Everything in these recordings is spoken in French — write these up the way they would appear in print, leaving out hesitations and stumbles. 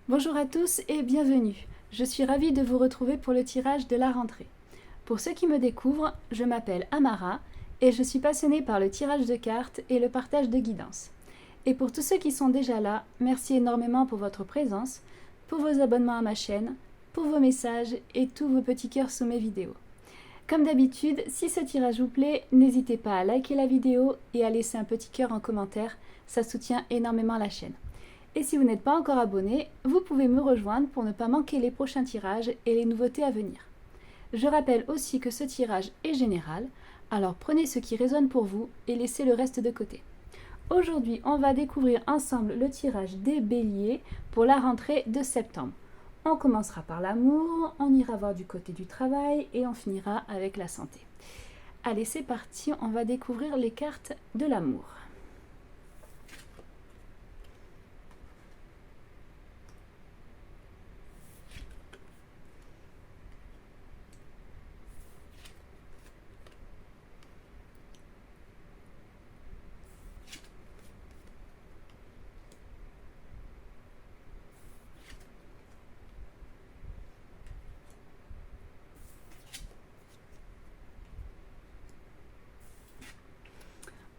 Bonjour à tous et bienvenue. Je suis ravie de vous retrouver pour le tirage de la rentrée. Pour ceux qui me découvrent, je m'appelle Amara et je suis passionnée par le tirage de cartes et le partage de guidance. Et pour tous ceux qui sont déjà là, merci énormément pour votre présence, pour vos abonnements à ma chaîne, pour vos messages et tous vos petits cœurs sous mes vidéos. Comme d'habitude, si ce tirage vous plaît, n'hésitez pas à liker la vidéo et à laisser un petit cœur en commentaire, ça soutient énormément la chaîne. Et si vous n'êtes pas encore abonné, vous pouvez me rejoindre pour ne pas manquer les prochains tirages et les nouveautés à venir. Je rappelle aussi que ce tirage est général, alors prenez ce qui résonne pour vous et laissez le reste de côté. Aujourd'hui, on va découvrir ensemble le tirage des béliers pour la rentrée de septembre. On commencera par l'amour, on ira voir du côté du travail et on finira avec la santé. Allez, c'est parti, on va découvrir les cartes de l'amour.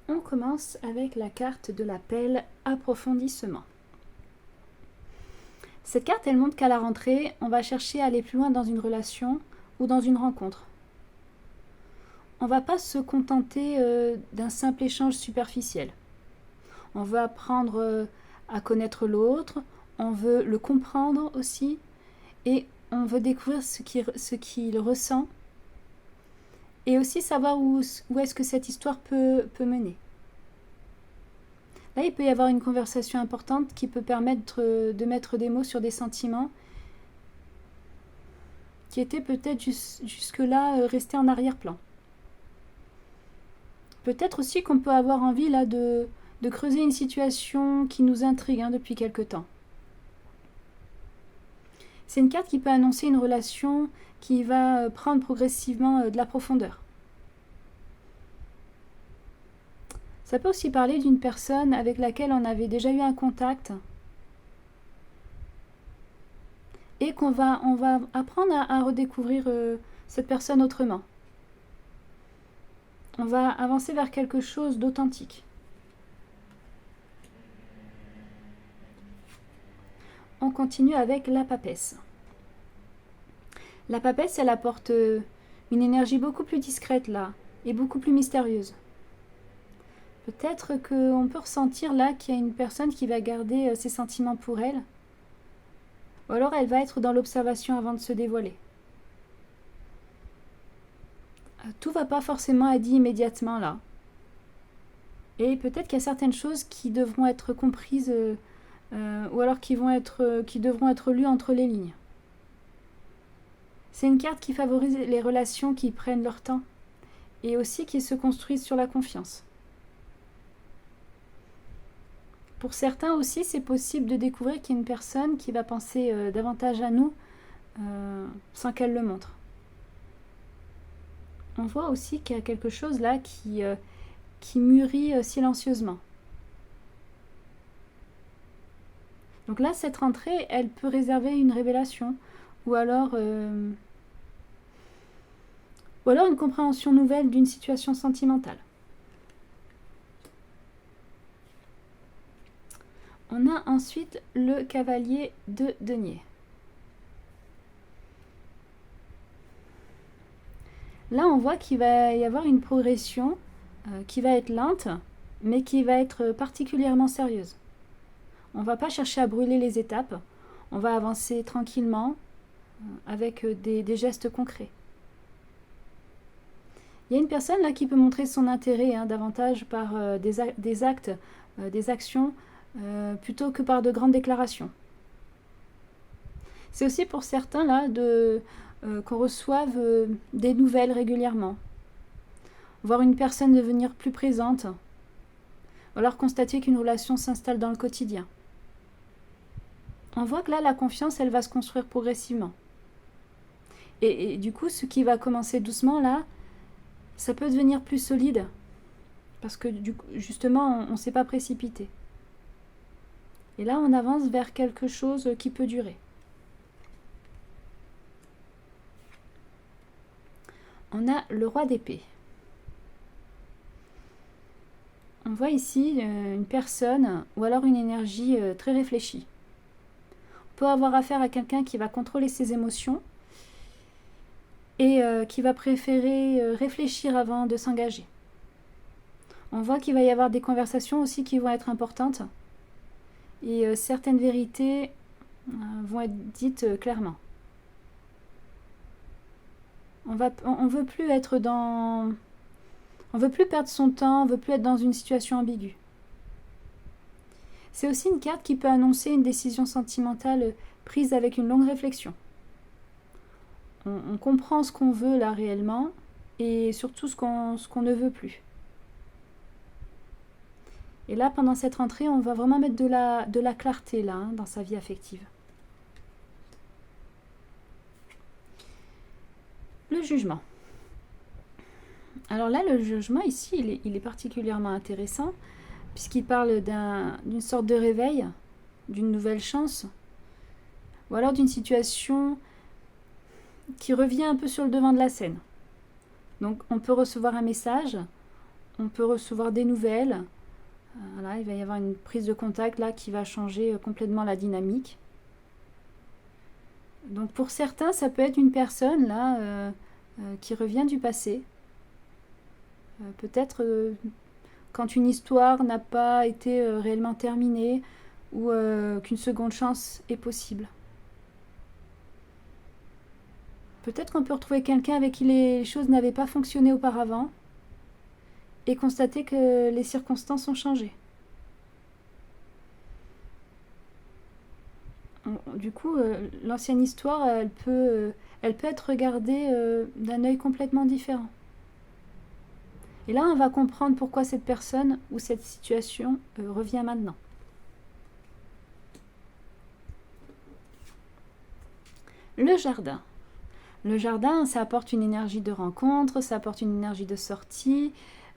On commence avec la carte de l'appel approfondissement. Cette carte, elle montre qu'à la rentrée, on va chercher à aller plus loin dans une relation ou dans une rencontre. On ne va pas se contenter d'un simple échange superficiel. On veut apprendre à connaître l'autre, on veut le comprendre aussi, et on veut découvrir ce qu'il ressent, et aussi savoir où est-ce que cette histoire peut mener. Là, il peut y avoir une conversation importante qui peut permettre de mettre des mots sur des sentiments qui étaient peut-être jusque-là restés en arrière-plan. Peut-être aussi qu'on peut avoir envie là de creuser une situation qui nous intrigue depuis quelque temps. C'est une carte qui peut annoncer une relation qui va prendre progressivement de la profondeur. Ça peut aussi parler d'une personne avec laquelle on avait déjà eu un contact et on va apprendre à redécouvrir cette personne autrement. On va avancer vers quelque chose d'authentique. On continue avec la papesse. La papesse, elle apporte une énergie beaucoup plus discrète là et beaucoup plus mystérieuse. Peut-être qu'on peut ressentir là qu'il y a une personne qui va garder ses sentiments pour elle. Ou alors elle va être dans l'observation avant de se dévoiler. Tout ne va pas forcément être dit immédiatement là. Et peut-être qu'il y a certaines choses qui devront être comprises ou alors qui devront être lues entre les lignes. C'est une carte qui favorise les relations qui prennent leur temps et aussi qui se construisent sur la confiance. Pour certains aussi, c'est possible de découvrir qu'il y a une personne qui va penser davantage à nous sans qu'elle le montre. On voit aussi qu'il y a quelque chose là qui mûrit silencieusement. Donc là, cette rentrée, elle peut réserver une révélation ou alors une compréhension nouvelle d'une situation sentimentale. On a ensuite le cavalier de denier. Là, on voit qu'il va y avoir une progression qui va être lente, mais qui va être particulièrement sérieuse. On ne va pas chercher à brûler les étapes, on va avancer tranquillement avec des gestes concrets. Il y a une personne là qui peut montrer son intérêt davantage par des actes, des actions, plutôt que par de grandes déclarations. C'est aussi pour certains là qu'on reçoive des nouvelles régulièrement. Voir une personne devenir plus présente, ou alors constater qu'une relation s'installe dans le quotidien. On voit que là, la confiance, elle va se construire progressivement. Et du coup, ce qui va commencer doucement là, ça peut devenir plus solide, parce que justement, on ne s'est pas précipité. Et là, on avance vers quelque chose qui peut durer. On a le roi d'épée. On voit ici une personne ou alors une énergie très réfléchie. On peut avoir affaire à quelqu'un qui va contrôler ses émotions et qui va préférer réfléchir avant de s'engager. On voit qu'il va y avoir des conversations aussi qui vont être importantes et certaines vérités vont être dites clairement. On veut plus être dans... On veut plus perdre son temps, on veut plus être dans une situation ambiguë. C'est aussi une carte qui peut annoncer une décision sentimentale prise avec une longue réflexion. On comprend ce qu'on veut là réellement et surtout ce qu'on ne veut plus. Et là, pendant cette rentrée, on va vraiment mettre de la clarté là, dans sa vie affective. Le jugement. Alors là, le jugement ici, il est particulièrement intéressant puisqu'il parle d'une sorte de réveil, d'une nouvelle chance, ou alors d'une situation qui revient un peu sur le devant de la scène. Donc on peut recevoir un message, on peut recevoir des nouvelles. Voilà, il va y avoir une prise de contact là qui va changer complètement la dynamique. Donc pour certains, ça peut être une personne là qui revient du passé. Peut-être quand une histoire n'a pas été réellement terminée ou qu'une seconde chance est possible. Peut-être qu'on peut retrouver quelqu'un avec qui les choses n'avaient pas fonctionné auparavant et constater que les circonstances ont changé. Du coup, l'ancienne histoire, elle peut être regardée d'un œil complètement différent. Et là, on va comprendre pourquoi cette personne ou cette situation revient maintenant. Le jardin. Le jardin, ça apporte une énergie de rencontre, ça apporte une énergie de sortie,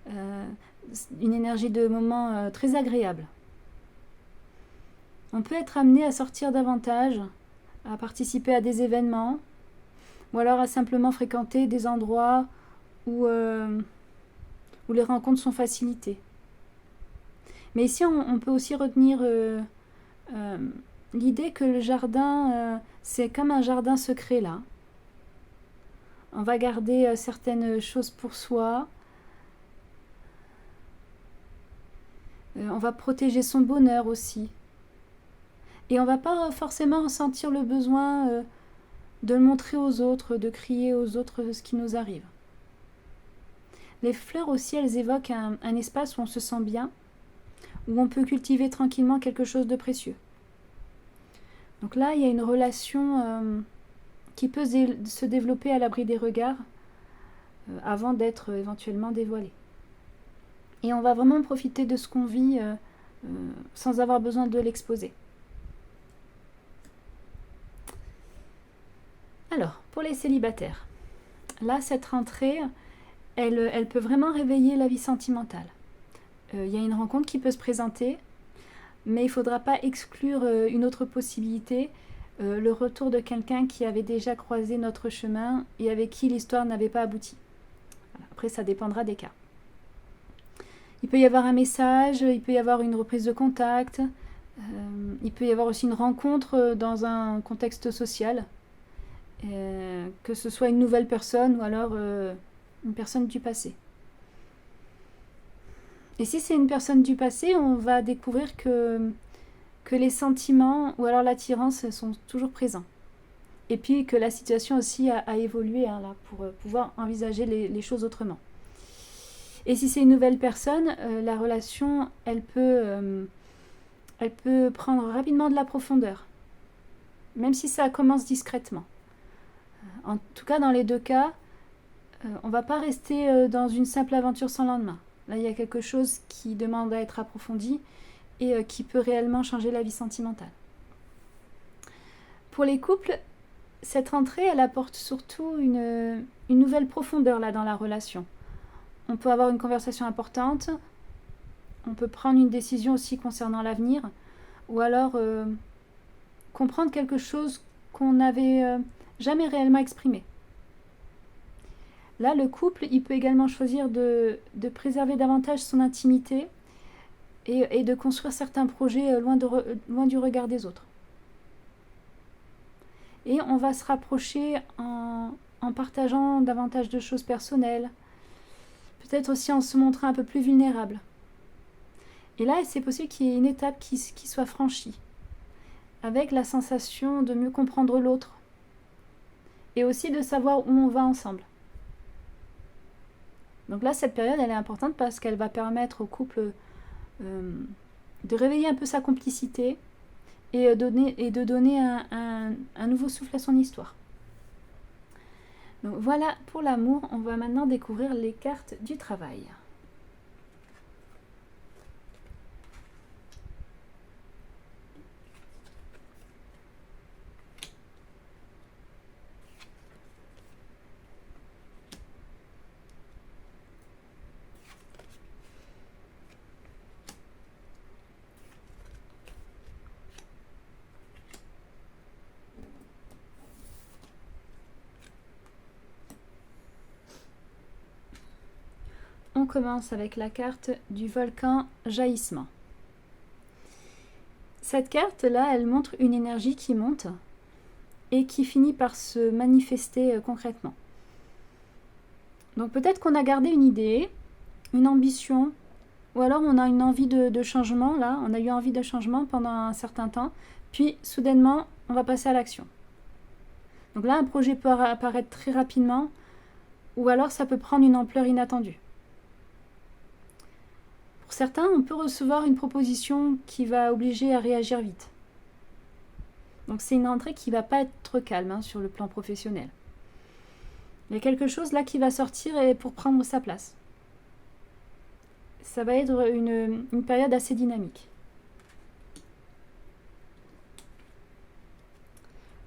une énergie de moment très agréable. On peut être amené à sortir davantage, à participer à des événements, ou alors à simplement fréquenter des endroits où les rencontres sont facilitées. Mais ici, on peut aussi retenir l'idée que le jardin, c'est comme un jardin secret là. On va garder certaines choses pour soi. On va protéger son bonheur aussi. Et on ne va pas forcément ressentir le besoin de le montrer aux autres, de crier aux autres ce qui nous arrive. Les fleurs aussi, elles évoquent un espace où on se sent bien, où on peut cultiver tranquillement quelque chose de précieux. Donc là, il y a une relation qui peut se développer à l'abri des regards avant d'être éventuellement dévoilée. Et on va vraiment profiter de ce qu'on vit sans avoir besoin de l'exposer. Alors, pour les célibataires, là, cette rentrée, elle peut vraiment réveiller la vie sentimentale. Il y a une rencontre qui peut se présenter, mais il ne faudra pas exclure une autre possibilité, le retour de quelqu'un qui avait déjà croisé notre chemin et avec qui l'histoire n'avait pas abouti. Voilà. Après, ça dépendra des cas. Il peut y avoir un message, il peut y avoir une reprise de contact, il peut y avoir aussi une rencontre dans un contexte social, que ce soit une nouvelle personne ou alors une personne du passé. Et si c'est une personne du passé, on va découvrir que les sentiments ou alors l'attirance sont toujours présents. Et puis que la situation aussi a évolué là, pour pouvoir envisager les choses autrement. Et si c'est une nouvelle personne, la relation, elle peut prendre rapidement de la profondeur, même si ça commence discrètement. En tout cas, dans les deux cas, on ne va pas rester dans une simple aventure sans lendemain. Là, il y a quelque chose qui demande à être approfondi et qui peut réellement changer la vie sentimentale. Pour les couples, cette rentrée, elle apporte surtout une nouvelle profondeur là, dans la relation. On peut avoir une conversation importante, on peut prendre une décision aussi concernant l'avenir, ou alors comprendre quelque chose qu'on n'avait jamais réellement exprimé. Là, le couple, il peut également choisir de préserver davantage son intimité et de construire certains projets loin du regard des autres. Et on va se rapprocher en partageant davantage de choses personnelles, peut-être aussi en se montrant un peu plus vulnérable. Et là, c'est possible qu'il y ait une étape qui soit franchie, avec la sensation de mieux comprendre l'autre, et aussi de savoir où on va ensemble. Donc là, cette période, elle est importante parce qu'elle va permettre au couple de réveiller un peu sa complicité et de donner un nouveau souffle à son histoire. Donc voilà pour l'amour, on va maintenant découvrir les cartes du travail. On commence avec la carte du volcan jaillissement. Cette carte-là, elle montre une énergie qui monte et qui finit par se manifester concrètement. Donc peut-être qu'on a gardé une idée, une ambition, ou alors on a une envie de changement, là, on a eu envie de changement pendant un certain temps, puis soudainement, on va passer à l'action. Donc là, un projet peut apparaître très rapidement, ou alors ça peut prendre une ampleur inattendue. Pour certains, on peut recevoir une proposition qui va obliger à réagir vite. Donc c'est une entrée qui ne va pas être calme sur le plan professionnel. Il y a quelque chose là qui va sortir pour prendre sa place. Ça va être une période assez dynamique.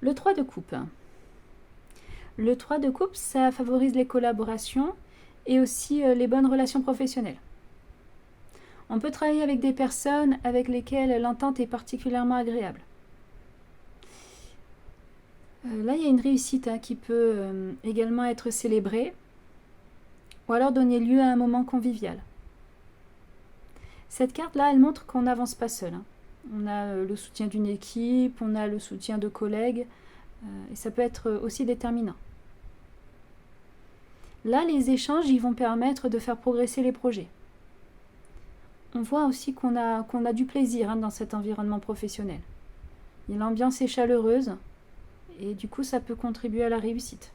Le 3 de coupe. Le 3 de coupe, ça favorise les collaborations et aussi les bonnes relations professionnelles. On peut travailler avec des personnes avec lesquelles l'entente est particulièrement agréable. Là, il y a une réussite qui peut également être célébrée ou alors donner lieu à un moment convivial. Cette carte-là, elle montre qu'on n'avance pas seul. On a le soutien d'une équipe, on a le soutien de collègues, et ça peut être aussi déterminant. Là, les échanges, ils vont permettre de faire progresser les projets. On voit aussi qu'on a du plaisir dans cet environnement professionnel. L'ambiance est chaleureuse et du coup ça peut contribuer à la réussite.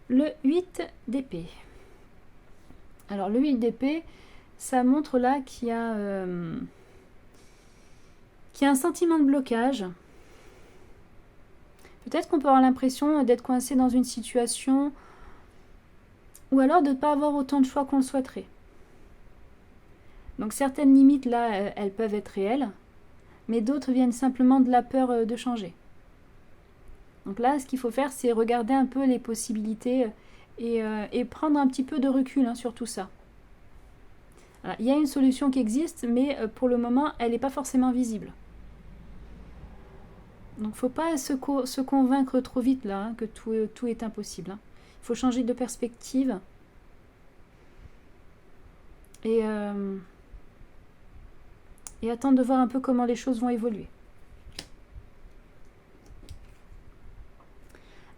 Le 8 d'épée. Alors le 8 d'épée, ça montre là qu'il y a un sentiment de blocage. Peut-être qu'on peut avoir l'impression d'être coincé dans une situation ou alors de ne pas avoir autant de choix qu'on le souhaiterait. Donc certaines limites là, elles peuvent être réelles, mais d'autres viennent simplement de la peur de changer. Donc là, ce qu'il faut faire, c'est regarder un peu les possibilités et prendre un petit peu de recul sur tout ça. Alors, il y a une solution qui existe, mais pour le moment, elle n'est pas forcément visible. Donc il ne faut pas se convaincre trop vite là, que tout est impossible. Il faut changer de perspective et attendre de voir un peu comment les choses vont évoluer.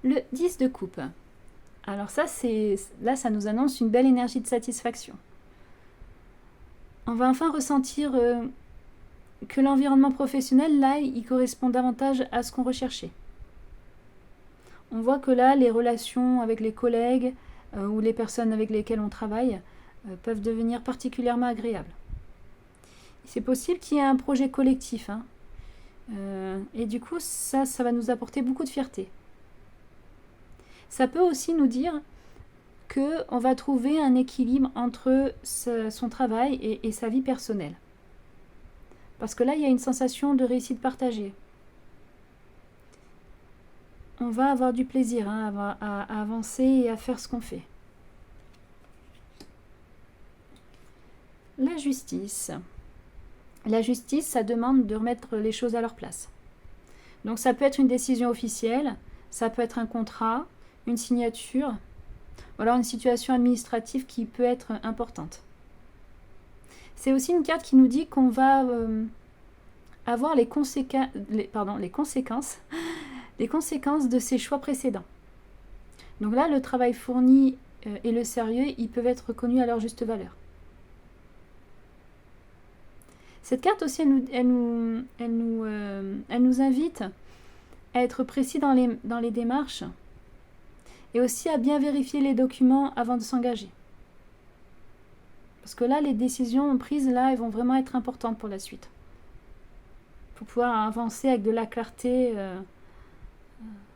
Le 10 de coupe. Alors ça, ça nous annonce une belle énergie de satisfaction. On va enfin ressentir que l'environnement professionnel, là, il correspond davantage à ce qu'on recherchait. On voit que là, les relations avec les collègues ou les personnes avec lesquelles on travaille peuvent devenir particulièrement agréables. C'est possible qu'il y ait un projet collectif. Et du coup, ça va nous apporter beaucoup de fierté. Ça peut aussi nous dire qu'on va trouver un équilibre entre son travail et sa vie personnelle. Parce que là, il y a une sensation de réussite partagée. On va avoir du plaisir à avancer et à faire ce qu'on fait. La justice. La justice, ça demande de remettre les choses à leur place. Donc ça peut être une décision officielle, ça peut être un contrat, une signature, ou alors une situation administrative qui peut être importante. C'est aussi une carte qui nous dit qu'on va avoir les conséquences de ses choix précédents. Donc là, le travail fourni et le sérieux, ils peuvent être reconnus à leur juste valeur. Cette carte aussi, elle nous invite à être précis dans les démarches et aussi à bien vérifier les documents avant de s'engager. Parce que là, les décisions prises, là, elles vont vraiment être importantes pour la suite. Pour pouvoir avancer avec de la clarté.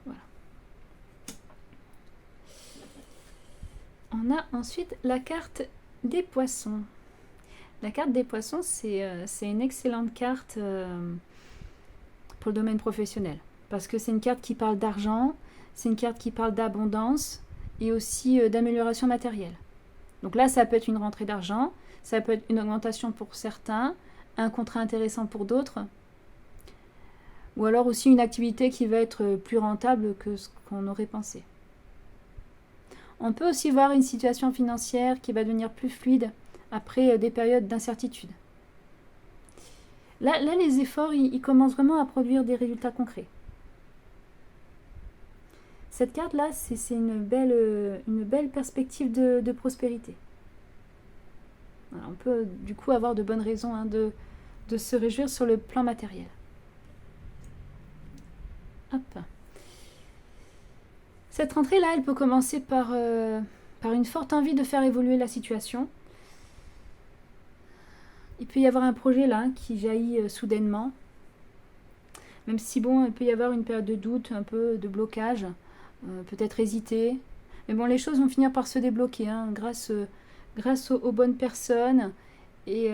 Voilà. On a ensuite la carte des poissons. La carte des poissons, c'est une excellente carte pour le domaine professionnel. Parce que c'est une carte qui parle d'argent, c'est une carte qui parle d'abondance et aussi d'amélioration matérielle. Donc là, ça peut être une rentrée d'argent, ça peut être une augmentation pour certains, un contrat intéressant pour d'autres, ou alors aussi une activité qui va être plus rentable que ce qu'on aurait pensé. On peut aussi voir une situation financière qui va devenir plus fluide après des périodes d'incertitude. Là, les efforts, ils commencent vraiment à produire des résultats concrets. Cette carte-là, c'est une belle perspective de prospérité. Alors, on peut du coup avoir de bonnes raisons de se réjouir sur le plan matériel. Hop. Cette rentrée-là, elle peut commencer par une forte envie de faire évoluer la situation. Il peut y avoir un projet là qui jaillit soudainement. Même si bon, il peut y avoir une période de doute, un peu de blocage, peut-être hésiter. Mais bon, les choses vont finir par se débloquer grâce aux bonnes personnes. Et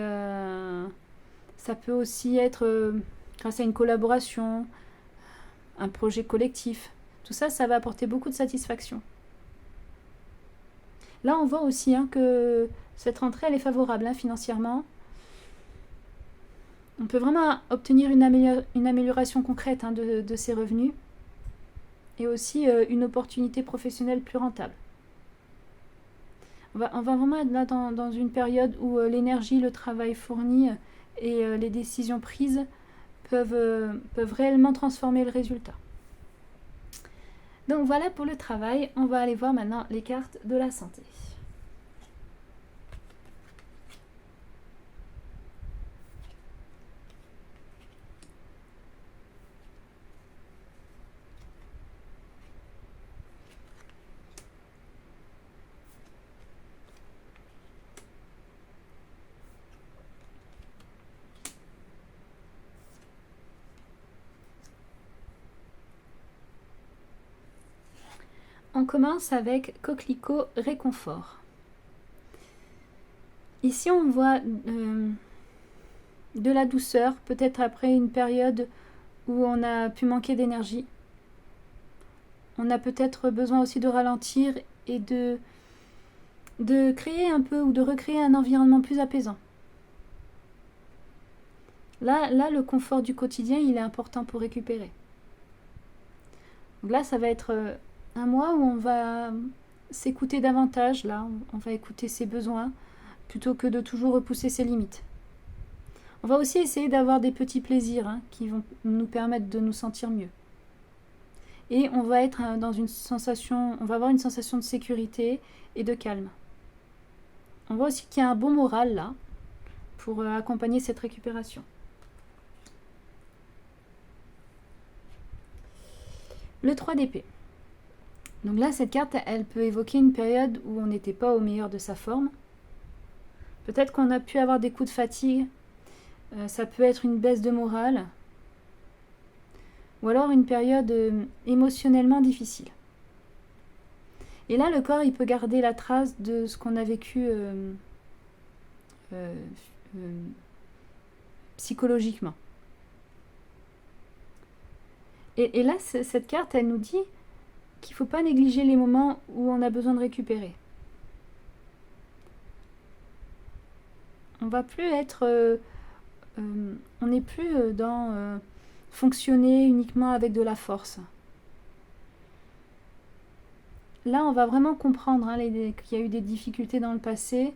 ça peut aussi être grâce à une collaboration, un projet collectif. Tout ça, ça va apporter beaucoup de satisfaction. Là, on voit aussi que cette rentrée, elle est favorable financièrement. On peut vraiment obtenir une amélioration concrète de ses revenus et aussi une opportunité professionnelle plus rentable. On va vraiment être là dans une période où l'énergie, le travail fourni et les décisions prises peuvent réellement transformer le résultat. Donc voilà pour le travail. On va aller voir maintenant les cartes de la santé. On commence avec Coquelicot Réconfort. Ici, on voit de la douceur, peut-être après une période où on a pu manquer d'énergie. On a peut-être besoin aussi de ralentir et de créer un peu ou de recréer un environnement plus apaisant. Là, le confort du quotidien, il est important pour récupérer. Donc là, ça va être un mois où on va s'écouter davantage. Là, on va écouter ses besoins plutôt que de toujours repousser ses limites. On va aussi essayer d'avoir des petits plaisirs qui vont nous permettre de nous sentir mieux. Et on va être on va avoir une sensation de sécurité et de calme. On voit aussi qu'il y a un bon moral là pour accompagner cette récupération. Le 3 d'épée. Donc là, cette carte, elle peut évoquer une période où on n'était pas au meilleur de sa forme. Peut-être qu'on a pu avoir des coups de fatigue. Ça peut être une baisse de morale. Ou alors une période émotionnellement difficile. Et là, le corps, il peut garder la trace de ce qu'on a vécu psychologiquement. Et là, cette carte, elle nous dit qu'il ne faut pas négliger les moments où on a besoin de récupérer. on va plus être... on n'est plus dans fonctionner uniquement avec de la force. Là, on va vraiment comprendre qu'il y a eu des difficultés dans le passé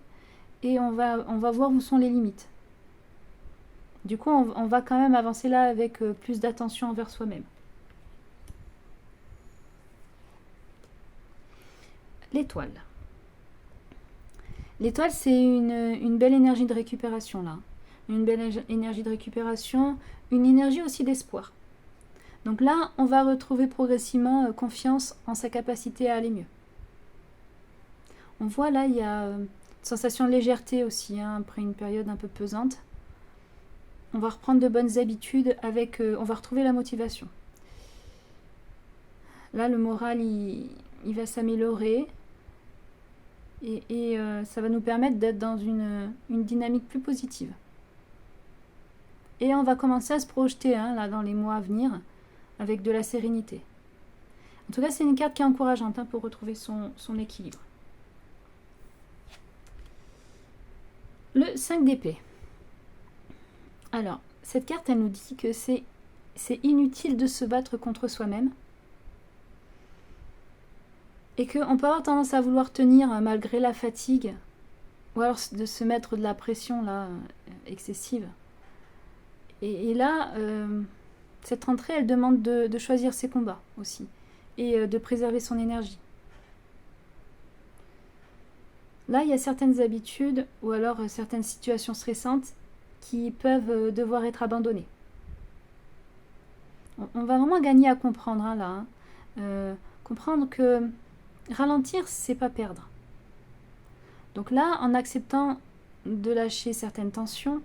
et on va voir où sont les limites. Du coup, on va quand même avancer là avec plus d'attention envers soi-même. L'étoile. L'étoile, c'est une belle énergie de récupération là. Une belle énergie de récupération, une énergie aussi d'espoir. Donc là, on va retrouver progressivement confiance en sa capacité à aller mieux. On voit là, il y a une sensation de légèreté aussi, après une période un peu pesante. On va reprendre de bonnes habitudes on va retrouver la motivation. Là, le moral, il va s'améliorer et ça va nous permettre d'être dans une dynamique plus positive. Et on va commencer à se projeter là, dans les mois à venir avec de la sérénité. En tout cas, c'est une carte qui est encourageante pour retrouver son équilibre. Le 5 d'épée. Alors, cette carte, elle nous dit que c'est inutile de se battre contre soi-même et qu'on peut avoir tendance à vouloir tenir malgré la fatigue ou alors de se mettre de la pression là, excessive. Et là, cette rentrée, elle demande de choisir ses combats aussi et de préserver son énergie. Là, il y a certaines habitudes ou alors certaines situations stressantes qui peuvent devoir être abandonnées. On va vraiment gagner à comprendre là. Comprendre que ralentir, c'est pas perdre. Donc là, en acceptant de lâcher certaines tensions,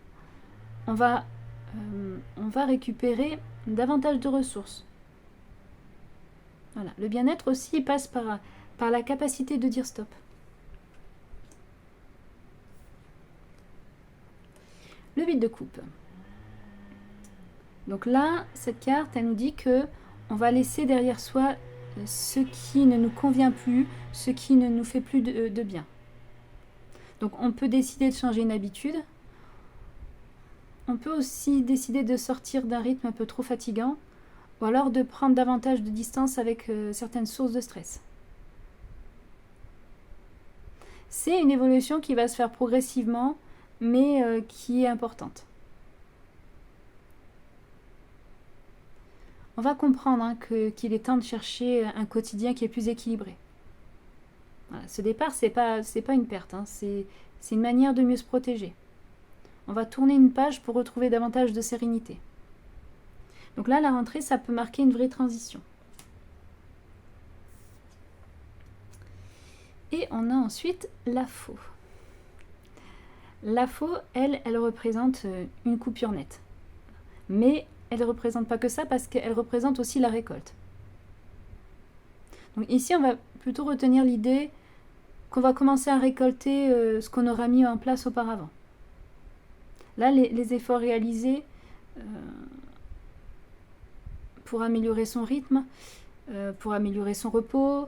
on va récupérer davantage de ressources. Voilà. Le bien-être aussi passe par la capacité de dire stop. Le 8 de coupe. Donc là, cette carte, elle nous dit que on va laisser derrière soi ce qui ne nous convient plus, ce qui ne nous fait plus de bien. Donc on peut décider de changer une habitude. On peut aussi décider de sortir d'un rythme un peu trop fatigant ou alors de prendre davantage de distance avec certaines sources de stress. C'est une évolution qui va se faire progressivement, mais qui est importante. On va comprendre qu'il est temps de chercher un quotidien qui est plus équilibré. Voilà, ce départ, c'est pas une perte, c'est une manière de mieux se protéger. On va tourner une page pour retrouver davantage de sérénité. Donc là, la rentrée, ça peut marquer une vraie transition. Et on a ensuite la faux. La faux, elle représente une coupure nette. Mais elle ne représente pas que ça parce qu'elle représente aussi la récolte. Donc ici, on va plutôt retenir l'idée qu'on va commencer à récolter ce qu'on aura mis en place auparavant. Là, les efforts réalisés pour améliorer son rythme, pour améliorer son repos,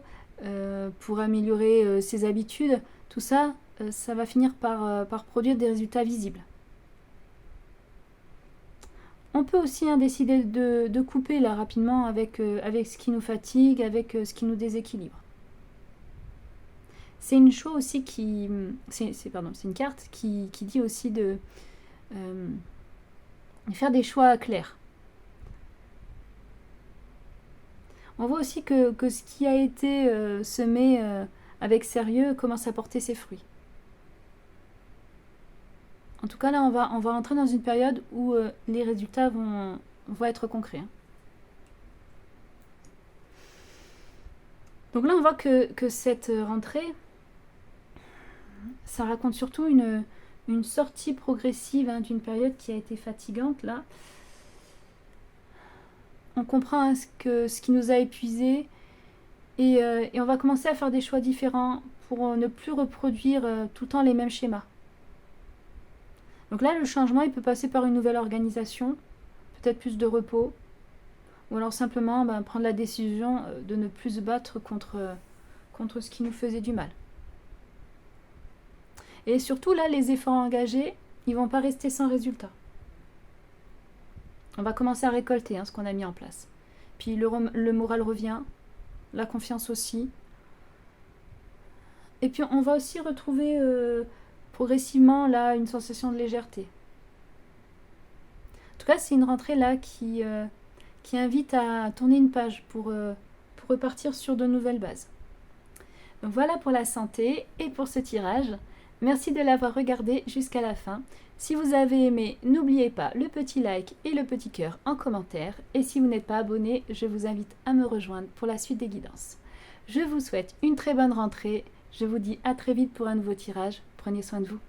pour améliorer ses habitudes, tout ça, ça va finir par produire des résultats visibles. On peut aussi décider de couper là rapidement avec ce qui nous fatigue, avec ce qui nous déséquilibre. C'est une chose aussi c'est une carte qui dit aussi de faire des choix clairs. On voit aussi que ce qui a été semé avec sérieux commence à porter ses fruits. En tout cas, là, on va entrer dans une période où les résultats vont être concrets. Donc là, on voit que cette rentrée, ça raconte surtout une sortie progressive d'une période qui a été fatigante. Là, on comprend ce qui nous a épuisés et on va commencer à faire des choix différents pour ne plus reproduire tout le temps les mêmes schémas. Donc là, le changement, il peut passer par une nouvelle organisation, peut-être plus de repos, ou alors simplement prendre la décision de ne plus se battre contre ce qui nous faisait du mal. Et surtout, là, les efforts engagés, ils vont pas rester sans résultat. On va commencer à récolter ce qu'on a mis en place. Puis le moral revient, la confiance aussi. Et puis on va aussi retrouver progressivement là une sensation de légèreté. En tout cas, c'est une rentrée là qui invite à tourner une page pour repartir sur de nouvelles bases. Donc voilà pour la santé et pour ce tirage. Merci de l'avoir regardé jusqu'à la fin. Si vous avez aimé, n'oubliez pas le petit like et le petit cœur en commentaire. Et si vous n'êtes pas abonné, je vous invite à me rejoindre pour la suite des guidances. Je vous souhaite une très bonne rentrée. Je vous dis à très vite pour un nouveau tirage. Prenez soin de vous.